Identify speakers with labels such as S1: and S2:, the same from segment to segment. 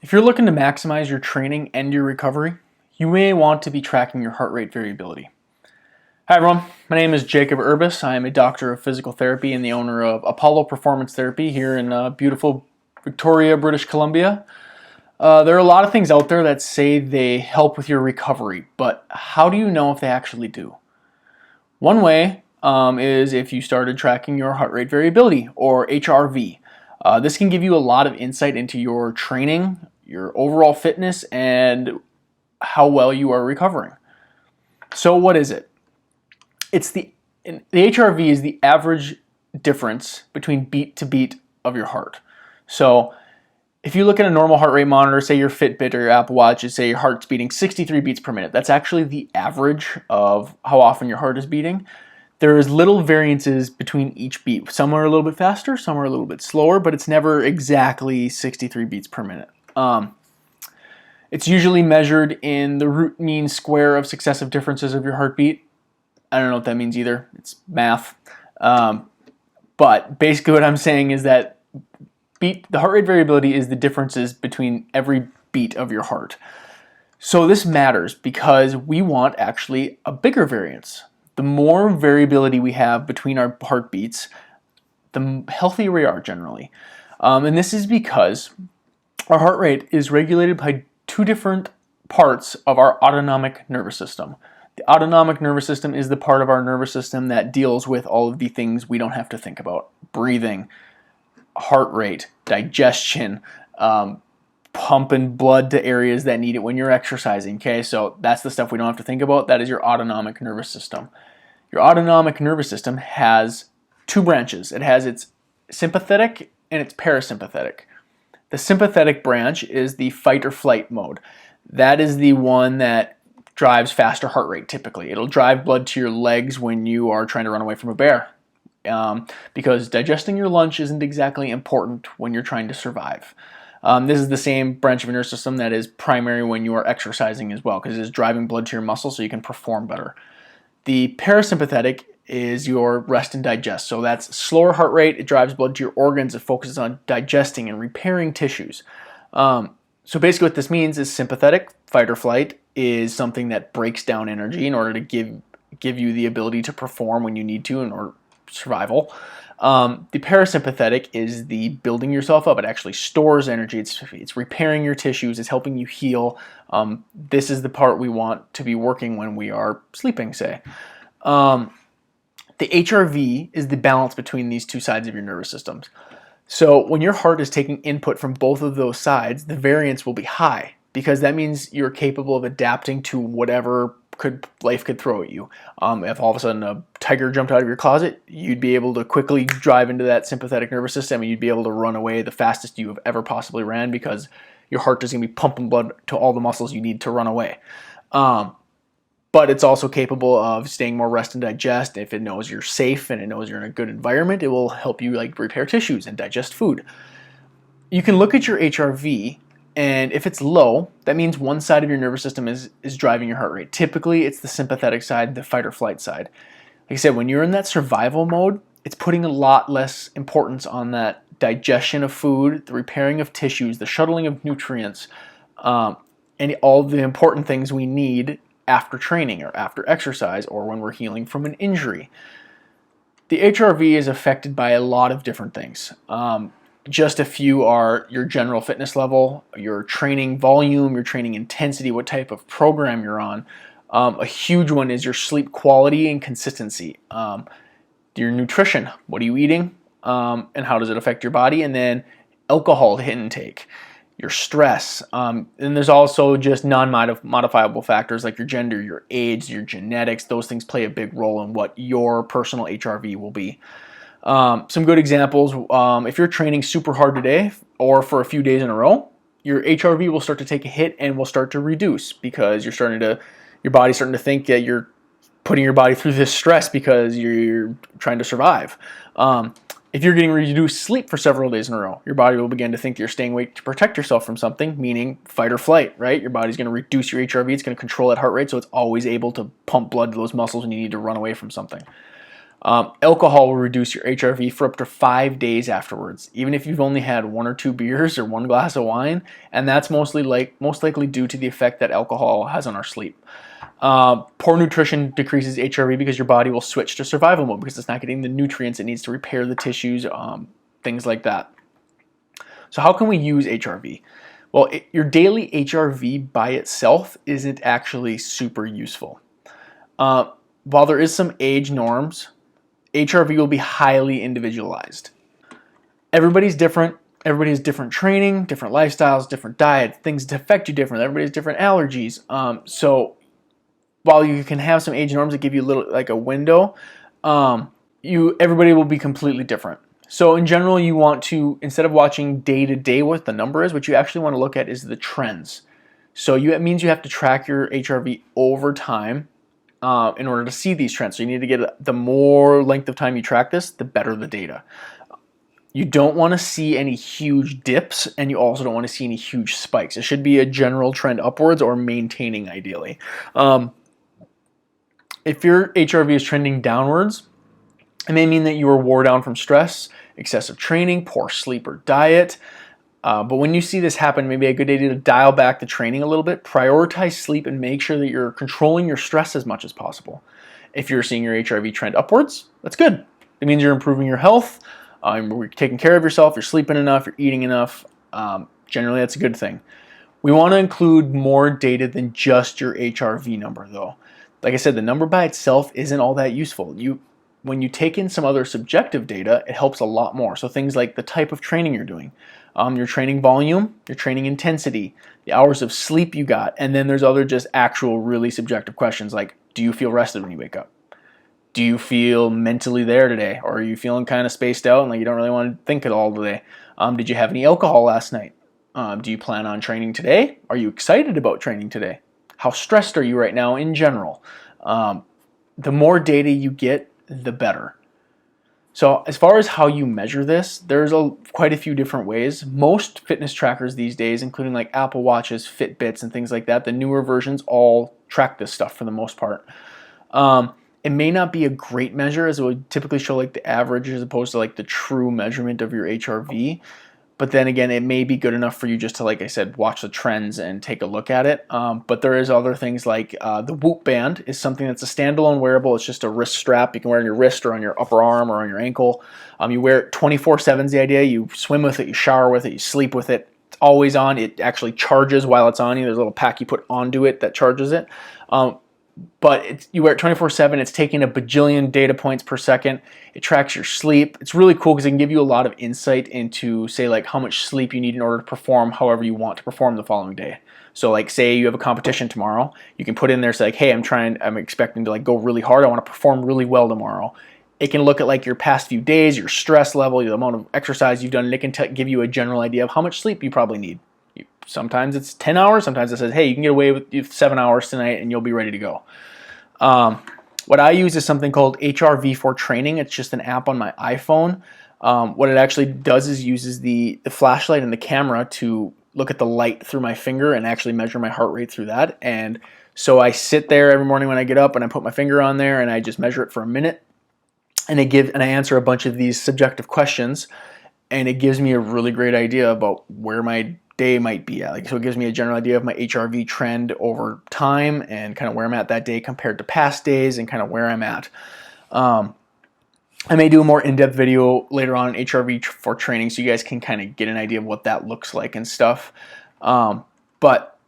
S1: If you're looking to maximize your training and your recovery, you may want to be tracking your heart rate variability. Hi everyone, my name is Jacob Urbis. I am a doctor of physical therapy and the owner of Apollo Performance Therapy here in beautiful Victoria, British Columbia. There are a lot of things out there that say they help with your recovery, but how do you know if they actually do? One way is if you started tracking your heart rate variability, or HRV. This can give you a lot of insight into your training, your overall fitness, and how well you are recovering. So what is it? The HRV is the average difference between beat to beat of your heart. So if you look at a normal heart rate monitor, say your Fitbit or your Apple Watch, say your heart's beating 63 beats per minute. That's actually the average of how often your heart is beating. There is little variances between each beat. Some are a little bit faster, some are a little bit slower, but it's never exactly 63 beats per minute. It's usually measured in the root mean square of successive differences of your heartbeat. I don't know what that means either. It's math. But basically what I'm saying is that the heart rate variability is the differences between every beat of your heart. So this matters because we want actually a bigger variance. The more variability we have between our heartbeats, the healthier we are generally. And this is because our heart rate is regulated by two different parts of our autonomic nervous system. The autonomic nervous system is the part of our nervous system that deals with all of the things we don't have to think about. Breathing, heart rate, digestion, pumping blood to areas that need it when you're exercising. Okay, so that's the stuff we don't have to think about. That is your autonomic nervous system. Your autonomic nervous system has two branches. It has its sympathetic and its parasympathetic. The sympathetic branch is the fight or flight mode. That is the one that drives faster heart rate typically. It'll drive blood to your legs when you are trying to run away from a bear. Because digesting your lunch isn't exactly important when you're trying to survive. This is the same branch of your nervous system that is primary when you are exercising as well, because it is driving blood to your muscles so you can perform better. The parasympathetic is your rest and digest. So that's slower heart rate. It drives blood to your organs. It focuses on digesting and repairing tissues. So basically what this means is sympathetic, fight or flight, is something that breaks down energy in order to give you the ability to perform when you need to in order survival. The parasympathetic is the building yourself up. It actually stores energy. It's repairing your tissues. It's helping you heal. This is the part we want to be working when we are sleeping, say. The HRV is the balance between these two sides of your nervous systems. So when your heart is taking input from both of those sides, the variance will be high because that means you're capable of adapting to whatever life could throw at you. If all of a sudden a tiger jumped out of your closet, you'd be able to quickly drive into that sympathetic nervous system and you'd be able to run away the fastest you have ever possibly ran because your heart is going to be pumping blood to all the muscles you need to run away. But it's also capable of staying more rest and digest. If it knows you're safe and it knows you're in a good environment, it will help you repair tissues and digest food. You can look at your HRV, and if it's low, that means one side of your nervous system is driving your heart rate. Typically, it's the sympathetic side, the fight or flight side. Like I said, when you're in that survival mode, it's putting a lot less importance on that digestion of food, the repairing of tissues, the shuttling of nutrients, and all the important things we need after training or after exercise or when we're healing from an injury. The HRV is affected by a lot of different things. Just a few are your general fitness level, your training volume, your training intensity, what type of program you're on. A huge one is your sleep quality and consistency. Your nutrition, what are you eating, and how does it affect your body? And then alcohol intake, your stress. And there's also just non-modifiable factors like your gender, your age, your genetics. Those things play a big role in what your personal HRV will be. Some good examples, if you're training super hard today or for a few days in a row, your HRV will start to take a hit and will start to reduce because your body's starting to think that you're putting your body through this stress because you're trying to survive. If you're getting reduced sleep for several days in a row, your body will begin to think you're staying awake to protect yourself from something, meaning fight or flight, right? Your body's going to reduce your HRV. It's going to control that heart rate so it's always able to pump blood to those muscles when you need to run away from something. Alcohol will reduce your HRV for up to 5 days afterwards, even if you've only had 1 or 2 beers or 1 glass of wine, and that's most likely due to the effect that alcohol has on our sleep. Poor nutrition decreases HRV because your body will switch to survival mode because it's not getting the nutrients it needs to repair the tissues, things like that. So how can we use HRV? Well, your daily HRV by itself isn't actually super useful. While there is some age norms, HRV will be highly individualized. Everybody's different. Everybody has different training, different lifestyles, different diet, things that affect you different. Everybody has different allergies. So while you can have some age norms that give you a little like a window, everybody will be completely different. So in general, you want to, instead of watching day to day what the number is, what you actually want to look at is the trends. So it means you have to track your HRV over time in order to see these trends. So you need to get the more length of time you track this, the better the data. You don't want to see any huge dips, and you also don't want to see any huge spikes. It should be a general trend upwards or maintaining ideally. If your HRV is trending downwards, it may mean that you were wore down from stress, excessive training, poor sleep or diet. But when you see this happen, maybe a good idea to dial back the training a little bit, prioritize sleep, and make sure that you're controlling your stress as much as possible. If you're seeing your HRV trend upwards, that's good. It means you're improving your health, you're taking care of yourself, you're sleeping enough, you're eating enough. Generally, that's a good thing. We want to include more data than just your HRV number, though. Like I said, the number by itself isn't all that useful. When you take in some other subjective data, it helps a lot more. So things like the type of training you're doing, your training volume, your training intensity, the hours of sleep you got, and then there's other just actual really subjective questions like, do you feel rested when you wake up? Do you feel mentally there today? Or are you feeling kind of spaced out and like you don't really want to think at all today? Did you have any alcohol last night? Do you plan on training today? Are you excited about training today? How stressed are you right now in general? The more data you get, the better. So as far as how you measure this, there's quite a few different ways. Most fitness trackers these days, including like Apple Watches, Fitbits, and things like that, the newer versions all track this stuff for the most part. It may not be a great measure, as it would typically show like the average as opposed to like the true measurement of your HRV. But then again, it may be good enough for you just to, like I said, watch the trends and take a look at it. But there is other things like the Whoop band is something that's a standalone wearable. It's just a wrist strap you can wear on your wrist or on your upper arm or on your ankle. You wear it 24/7 is the idea. You swim with it, you shower with it, you sleep with it. It's always on. It actually charges while it's on you. There's a little pack you put onto it that charges it. But you wear it 24/7. It's taking a bajillion data points per second. It tracks your sleep. It's really cool because it can give you a lot of insight into, say, like how much sleep you need in order to perform however you want to perform the following day. So, like, say you have a competition tomorrow, you can put in there, say, like, hey, I'm expecting to like go really hard. I want to perform really well tomorrow. It can look at like your past few days, your stress level, the amount of exercise you've done, and it can give you a general idea of how much sleep you probably need. Sometimes it's 10 hours. Sometimes it says, hey, you can get away with 7 hours tonight and you'll be ready to go. What I use is something called HRV for training. It's just an app on my iPhone. What it actually does is uses the flashlight and the camera to look at the light through my finger and actually measure my heart rate through that. And so I sit there every morning when I get up and I put my finger on there and I just measure it for a minute. And I answer a bunch of these subjective questions. And it gives me a really great idea about where my day might be at. So it gives me a general idea of my HRV trend over time and kind of where I'm at that day compared to past days and kind of where I'm at. I may do a more in-depth video later on HRV for training so you guys can kind of get an idea of what that looks like and stuff. But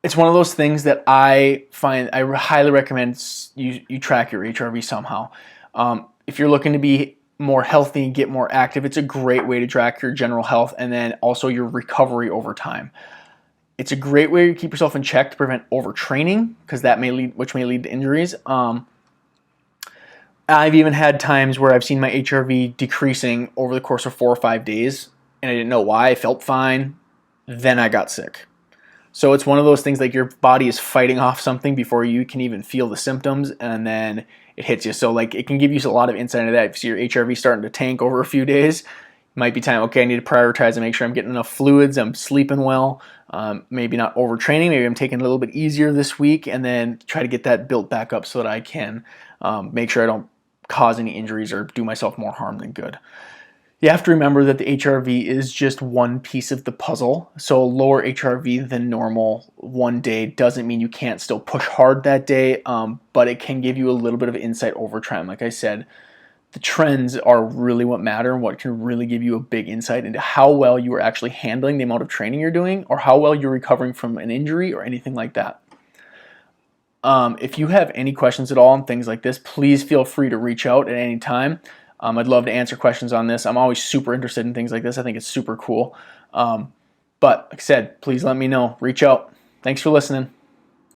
S1: it's one of those things that I highly recommend you track your HRV somehow. If you're looking to be more healthy and get more active, it's a great way to track your general health and then also your recovery over time. It's a great way to keep yourself in check to prevent overtraining, because which may lead to injuries. I've even had times where I've seen my HRV decreasing over the course of 4 or 5 days, and I didn't know why. I felt fine, then I got sick. So it's one of those things like your body is fighting off something before you can even feel the symptoms, and then it hits you. So like it can give you a lot of insight into that. If you see your HRV starting to tank over a few days, it might be time, okay, I need to prioritize and make sure I'm getting enough fluids, I'm sleeping well, maybe not overtraining, maybe I'm taking it a little bit easier this week, and then try to get that built back up so that I can make sure I don't cause any injuries or do myself more harm than good. You have to remember that the HRV is just one piece of the puzzle. So lower HRV than normal one day doesn't mean you can't still push hard that day, but it can give you a little bit of insight over time. Like I said, the trends are really what matter and what can really give you a big insight into how well you are actually handling the amount of training you're doing or how well you're recovering from an injury or anything like that. If you have any questions at all on things like this, please feel free to reach out at any time. I'd love to answer questions on this. I'm always super interested in things like this. I think it's super cool. But like I said, please let me know. Reach out. Thanks for listening.